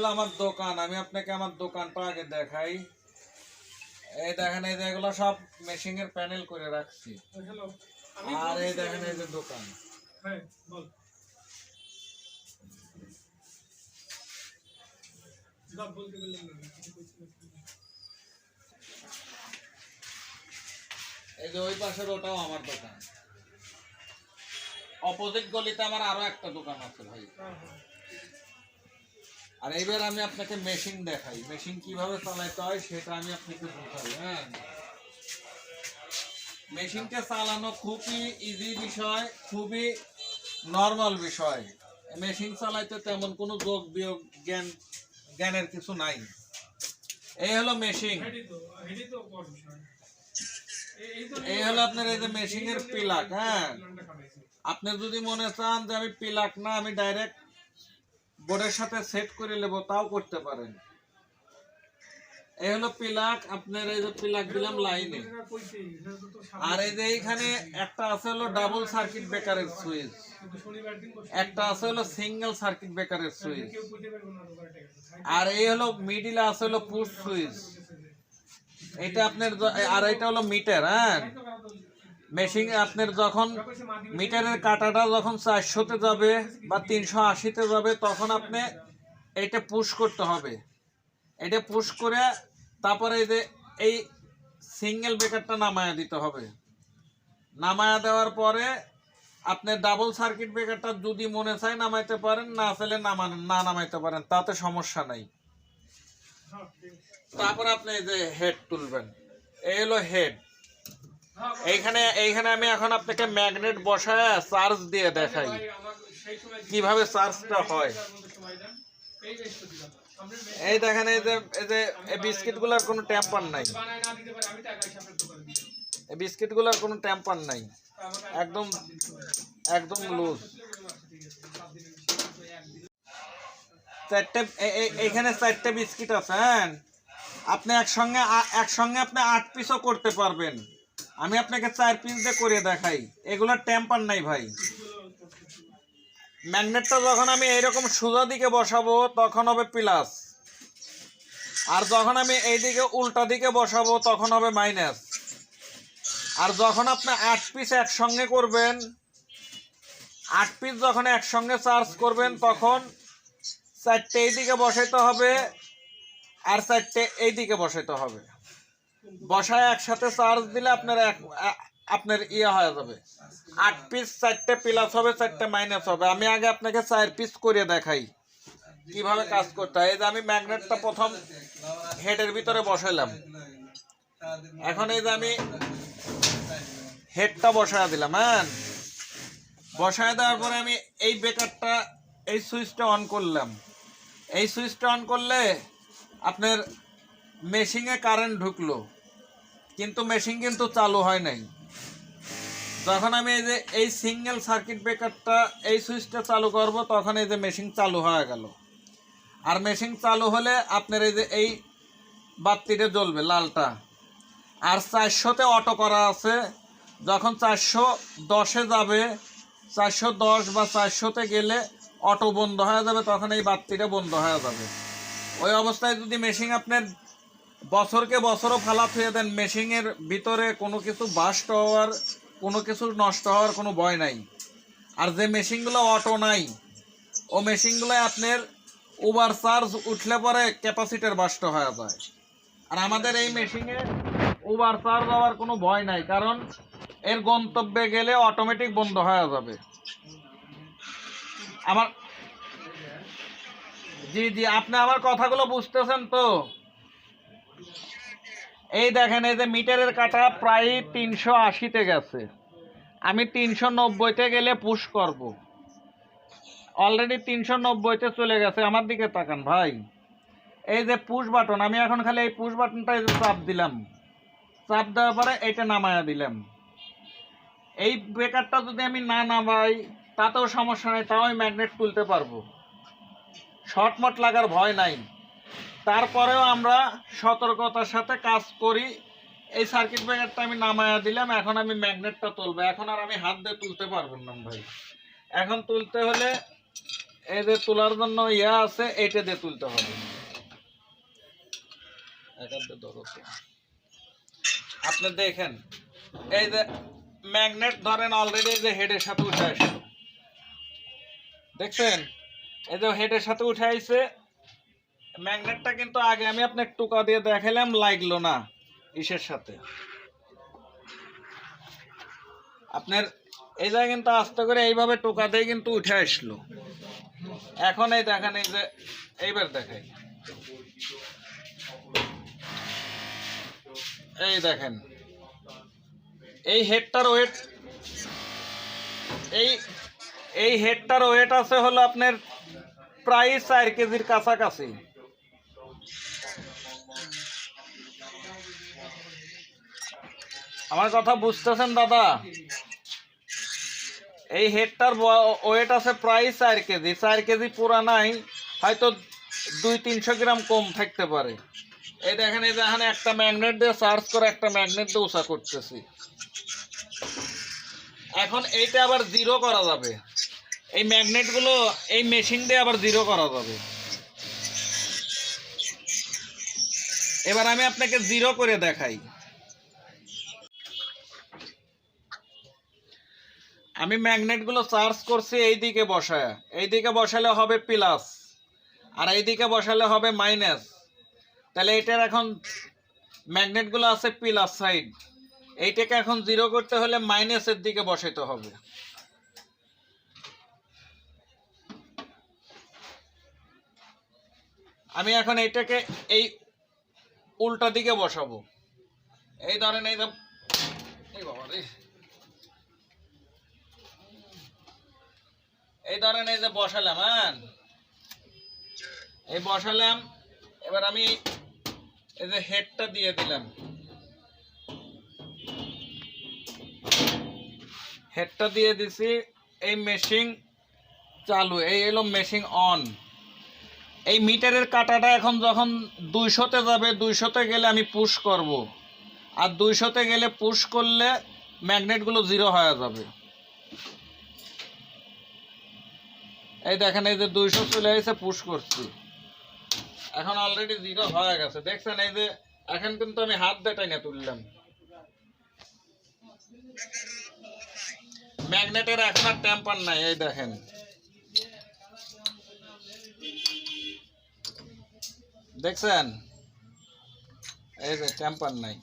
হলো আমার দোকান। আমি আপনাকে আমার দোকানটা আগে দেখাই। এই দেখেন, এই যে এগুলো সব মেশিং এর প্যানেল করে রাখছি। আর এই দেখেন, এই যে দোকান। এই যে ওই পাশের ওটাও আমার দোকান। অপোজিট গলিতে আমার আরো একটা দোকান আছে ভাই। আর এইবার আমি আপনাকে মেশিন দেখাই, মেশিন কিভাবে চালাতে হয় সেটা আমি আপনাকে বোঝাই। হ্যাঁ, মেশিনকে চালানো খুবই ইজি বিষয়, খুবই নর্মাল বিষয়। মেশিন চালাইতে তেমন কোনো যোগ বিয়োগ জ্ঞানের কিছু নাই। এই হলো মেশিন। এই হলো আপনার এই যে মেশিনের প্লাগ। হ্যাঁ, আপনি যদি মনে চান যে আমি প্লাগ না, আমি ডাইরেক্ট বোর্ডের সাথে সেট করে নেব, তাও করতে পারেন। এই হলো প্লাগ। আপনার এই যে প্লাগ দিলাম লাইনে। আর এই যে এইখানে একটা আছে হলো ডাবল সার্কিট ব্রেকারের সুইচ, একটা আছে হলো সিঙ্গেল সার্কিট ব্রেকারের সুইচ, আর এই হলো মিডিলে আছে হলো পুশ সুইচ। এটা আপনার, আর এটা হলো মিটার। হ্যাঁ, মেশিন আপনার যখন মিটারের কাটাটা যখন 400-তে যাবে বা 380-তে যাবে, তখন আপনি এটা পুশ করতে হবে। এটা পুশ করে তারপরে এই যে এই সিঙ্গেল ব্রেকারটা নামায়া দিতে হবে। নামায়া দেওয়ার পরে আপনি ডাবল সার্কিট ব্রেকারটা যদি মনে চায় নামাইতে পারেন, না চাইলে না নামাইতে পারেন, তাতে সমস্যা নাই। তারপর আপনি এই যে হেড তুলবেন। এই হলো হেড। এইখানে আমি এখন আপনাকে ম্যাগনেট বসায় চার্জ দিয়ে দেখাই কিভাবে চার্জটা হয়। এই দেখেন, এই যে বিস্কিট গুলার কোনো টেম্পার নাই, এই বিস্কিট গুলার কোনো টেম্পার নাই, একদম একদম লুজ। এইখানে 4টে বিস্কিট আছে। হ্যাঁ, আপনি একসঙ্গে আপনি 8 পিসও করতে পারবেন। আমি আপনাকে 4 পিস দিয়ে করে দেখাই। এগুলোর টেম্পার নাই ভাই। ম্যাগনেটটা যখন আমি এইরকম সোজা দিকে বসাবো তখন হবে প্লাস, আর যখন আমি এইদিকে উল্টা দিকে বসাবো তখন হবে মাইনাস। আর যখন আপনি 8 পিস একসঙ্গে করবেন, 8 পিস যখন একসঙ্গে চার্জ করবেন, তখন 4টে এইদিকে বসাইতে হবে আর 4টে এইদিকে বসাইতে হবে। বসায় একসাথে চার্জ দিলে আপনার হয়ে যাবে। 8 পিস 4টে প্লাস হবে, 4টে মাইনাস হবে। আমি আগে আপনাকে 4 পিস করে দেখাই কিভাবে কাজ করতে হয়। এই যে আমি ম্যাগনেটটা প্রথম হেডের ভিতরে বসাইলাম। এখন এই যে আমি হেডটা বসায় দিলাম। হ্যাঁ, বসায় দেওয়ার পরে আমি এই ব্রেকারটা, এই সুইচটা অন করলাম। এই সুইচটা অন করলে আপনার মেশিনে কারেন্ট ঢুকলো, কিন্তু মেশিন কিন্তু চালু হয় নাই। যখন আমি এই যে এই সিঙ্গেল সার্কিট ব্রেকারটা, এই সুইচটা চালু করব, তখন এই যে মেশিন চালু হয়ে গেল। আর মেশিন চালু হলে আপনার এই যে এই বাতিটা জ্বলবে লালটা। আর 400-তে অটো করা আছে। যখন 410-এ যাবে, 410 বা 400-তে গেলে অটো বন্ধ হয়ে যাবে, তখন এই বাতিটা বন্ধ হয়ে যাবে। ওই অবস্থায় যদি মেশিন আপনার বছরকে বছরও ফালা থুয়ে দেন, মেশিনের ভিতরে কোনো কিছু বাস্ট হওয়ার, কোনো কিছু নষ্ট হওয়ার কোনো ভয় নাই। আর যে মেশিনগুলো অটো নাই, ও মেশিনগুলো আপনার ওভার চার্জ উঠলে পরে ক্যাপাসিটার বাস্ট হয়ে যায়। আর আমাদের এই মেশিনে ওভার চার্জ হওয়ার কোনো ভয় নাই, কারণ এর গন্তব্যে গেলে অটোমেটিক বন্ধ হয়ে যাবে। আমার জি, আপনি আমার কথাগুলো বুঝতেছেন তো? এই দেখেন, এই যে মিটারের কাটা প্রায় 380-তে গেছে। আমি 390-তে গেলে পুশ করব। অলরেডি 390-তে চলে গেছে। আমার দিকে তাকান ভাই। এই যে পুশ বাটন, আমি এখন খালি এই পুশ বাটনটা চাপ দিলাম। চাপ দেওয়ার পরে এটা নামায়া দিলাম। এই ব্রেকারটা যদি আমি না নামাই তাতেও সমস্যা নেই, তাও আমি ম্যাগনেট তুলতে পারবো। শর্টমট লাগার ভয় নাই। তারপরেও আমরা সতর্কতার সাথে কাজ করি। এই সার্কিট ব্রেকারটা আমি নামায়া দিলাম, এখন আমি ম্যাগনেটটা তুলবো। এখন আর আমি হাত দিয়ে তুলতে পারবো না ভাই। এখন তুলতে হলে এই যে তোলার জন্য ইয়া আছে, এইটা দিয়ে তুলতে হবে। আপনি দেখেন এই যে ম্যাগনেট ধরেন অলরেডি এই যে হেডের সাথে উঠে আসলো, দেখছেন? এই যে হেডের সাথে উঠে আইছে ম্যাগনেটটা, কিন্তু আগে আমি আপনার টোকা দিয়ে দেখালাম, লাগলো না ইসের সাথে। আপনার এই জায়গায় কিন্তু আস্তে করে এইভাবে টোকা দিয়ে কিন্তু উঠে আসলো। এখন এই দেখেন, এই যে এইবার দেখাই, এই দেখেন এই হেডটার ওয়েট, এই হেডটার ওয়েট আছে হলো আপনার প্রায় 4 কেজির কাছাকাছি। আমার কথা বুঝতেছেন দাদা? এই হেডটার ওয়েট আছে প্রায় 4 কেজি। 4 কেজি পুরা নাই, হয়তো 200-300 গ্রাম কম থাকতে পারে। এই দেখেন, এই দেখেন একটা ম্যাগনেট দিয়ে চার্জ করে একটা ম্যাগনেট দিয়ে উঁচা করতেছি। এখন এইটা আবার জিরো করা যাবে, এই ম্যাগনেটগুলো এই মেশিন দিয়ে আবার জিরো করা যাবে। এবার আমি আপনাকে জিরো করে দেখাই। আমি ম্যাগনেটগুলো চার্জ করছি এই দিকে বসায়, এই দিকে বসালে হবে প্লাস আর এই দিকে বসালে হবে মাইনাস। তাহলে এটার এখন ম্যাগনেটগুলো আছে প্লাস সাইড, এইটাকে এখন জিরো করতে হলে মাইনাসের দিকে বসাতে হবে। আমি এখন এইটাকে এই উল্টা দিকে বসাবো। এই ধরেন এই ধরেন এই যে বসালাম, হ্যাঁ এই বসালাম। এবার আমি এই যে হেডটা দিয়ে দিলাম, হেডটা দিয়ে দিছি, এই মেশিন চালু, এই এলো মেশিন অন। এই মিটারের কাঁটাটা এখন যখন 200-তে যাবে, 200-তে গেলে আমি পুশ করব, আর 200-তে গেলে পুশ করলে ম্যাগনেটগুলো জিরো হয়ে যাবে। এই দেখেন, এই যে 200 চলে এসে পুশ করছি, এখন অলরেডি জিরো হয়ে গেছে। দেখছেন এই যে এখন কিন্তু আমি হাত দিয়ে টেনে তুললাম, ম্যাগনেটের এখন আর টেম্পার নাই। এই দেখেন, দেখছেন এই যে টেম্পার নাই।